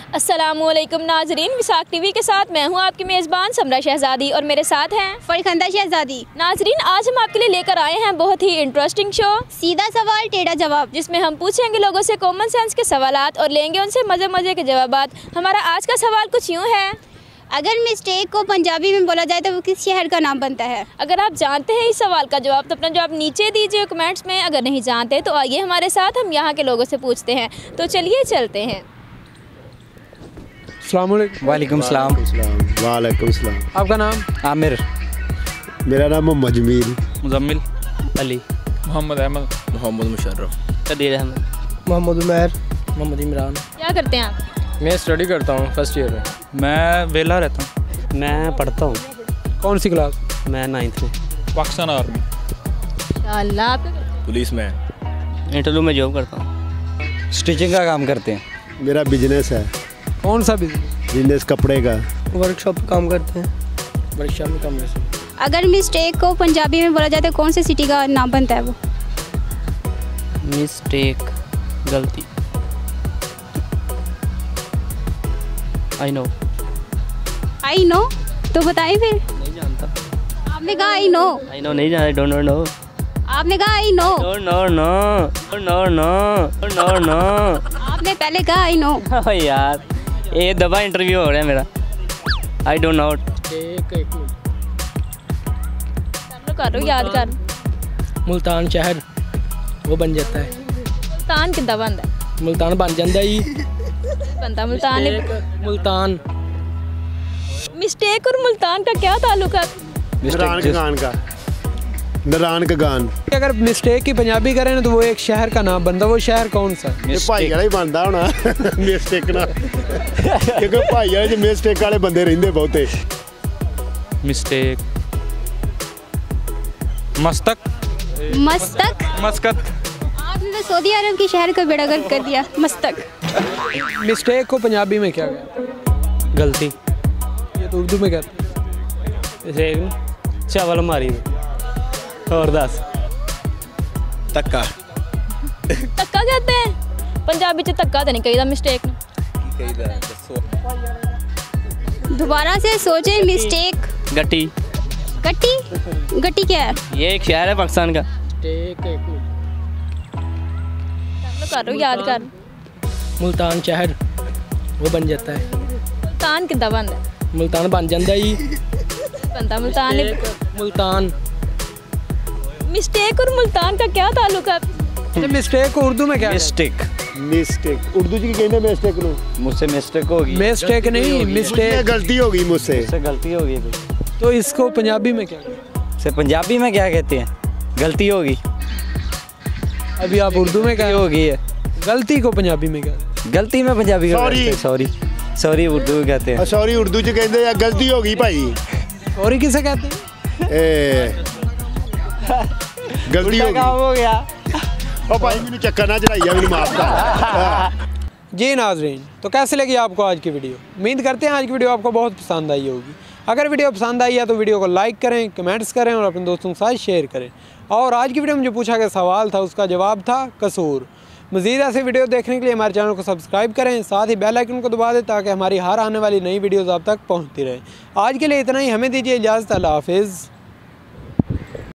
अस्सलामुअलैकुम नाजरीन, विसाख टीवी के साथ मैं हूं आपकी मेज़बान समरा शहजादी और मेरे साथ हैं फरखंदा शहजादी। नाजरीन, आज हम आपके लिए लेकर आए हैं बहुत ही इंटरेस्टिंग शो सीधा सवाल टेढ़ा जवाब, जिसमें हम पूछेंगे लोगों से कॉमन सेंस के सवालात और लेंगे उनसे मज़े मज़े के जवाबात। हमारा आज का सवाल कुछ यूँ है, अगर मिस्टेक को पंजाबी में बोला जाए तो वो किस शहर का नाम बनता है? अगर आप जानते हैं इस सवाल का जवाब तो अपना जवाब नीचे दीजिए कमेंट्स में। अगर नहीं जानते तो आइए हमारे साथ, हम यहाँ के लोगों से पूछते हैं। तो चलिए चलते हैं। वालेकुम सलाम। वालेकुम सलाम। आपका नाम? आमिर। मेरा नाम मोहम्मद जमील। मुजम्मिल। अली। मोहम्मद अहमद। मोहम्मद मुशर्रफ। कदीर अहमद। मोहम्मद उमैर। मोहम्मद इमरान। क्या करते हैं आप? मैं स्टडी करता हूँ, फर्स्ट ईयर में। मैं वेला रहता हूँ। मैं पढ़ता हूँ। कौन सी क्लास? मैं 9th में। पाकिस्तान आर्मी। इंशाअल्लाह। आप क्या करते हैं? पुलिस में। इंटरव्यू में जॉब करता हूँ। स्टिचिंग का काम करते हैं। मेरा बिजनेस है। कौन सा बिजनेस? बिजनेस कपड़े का। वर्कशॉप काम करते हैं। वर्कशॉप में काम करते हैं। अगर मिस्टेक को पंजाबी में बोला जाए तो कौन सी सिटी का नाम बनता है वो? मिस्टेक, गलती। I know. आई नो तो बताएं फिर। नहीं जानता। आपने कहा आई नो। आई नो नहीं जानता। Don't know. आपने कहा आई नो। नो। आपने पहले कहा आई नो। यार ये दफा इंटरव्यू हो रहा है मेरा। I don't know. करो याद कर। मुल्तान शहर वो बन जाता है। मुल्तान कितना बनता है? मुल्तान बन जाता ही। बनता मुल्तान है। मुल्तान। मिस्टेक और मुल्तान का क्या ताल्लुक है? नारायण का गान का। नारायण का गान। अगर मिस्टेक की पंजाबी करें ना तो वो एक शहर का नाम बनता है। वो शहर कौन सा? ये भाई वाला ही बनता होना मिस्टेक ना, क्योंकि भाई वाले मिस्टेक वाले बंदे रहंदे बहुते। मिस्टेक, मस्तक। मस्तक। मस्कत। आपने तो सऊदी अरब के शहर का बेड़ा गर्क कर दिया। मस्तक। मिस्टेक को पंजाबी में क्या कहते हैं? गलती। ये तो उर्दू में कहते हैं। जैसे चावल मारी और 10 तक्का। तक्का कहते हैं पंजाबी च? तक्का तो नहीं कहीदा मिस्टेक ने। दोबारा से सोचें। मिस्टेक। गट्टी। गट्टी। गट्टी क्या है? ये एक शहर है पाकिस्तान का। करो याद कर। मुल्तान शहर वो बन जाता है। मुल्तान कितना बनता है? मुल्तान बन जाता ही। बनता मुल्तान है। मुल्तान। मिस्टेक और मुल्तान का क्या ताल्लुक है? मिस्टेक को उर्दू में क्या? मिस्टेक। मिस्टेक उर्दू जी कहते मिस्टेक नु। मुझसे मिस्टेक होगी। मिस्टेक नहीं, मिस्टेक। गलती होगी मुझसे। मुझसे गलती होगी। तो इसको पंजाबी में क्या कहते हैं? से पंजाबी में क्या कहते हैं? गलती होगी। अभी आप उर्दू में क्या होगी है? गलती को पंजाबी में क्या कहते हैं? गलती में पंजाबी Sorry। सॉरी उर्दू में कहते हैं। सॉरी उर्दू च कहते या गलती होगी भाई। सॉरी किसे कहते हैं? गलती होगी। हो गया। ओ भाई मैंने चक्कर ना चढ़ाइया, मैंने माफ कर। जी नाजरीन, तो कैसे लगी आपको आज की वीडियो? उम्मीद करते हैं आज की वीडियो आपको बहुत पसंद आई होगी। अगर वीडियो पसंद आई है तो वीडियो को लाइक करें, कमेंट्स करें और अपने दोस्तों के साथ शेयर करें। और आज की वीडियो में जो पूछा गया सवाल था उसका जवाब था कसूर। मज़ीद ऐसे वीडियो देखने के लिए हमारे चैनल को सब्सक्राइब करें, साथ ही बेल आइकन को दबा दें ताकि हमारी हर आने वाली नई वीडियोज़ आप तक पहुँचती रहें। आज के लिए इतना ही, हमें दीजिए इजाज़त। अल्लाह हाफिज़।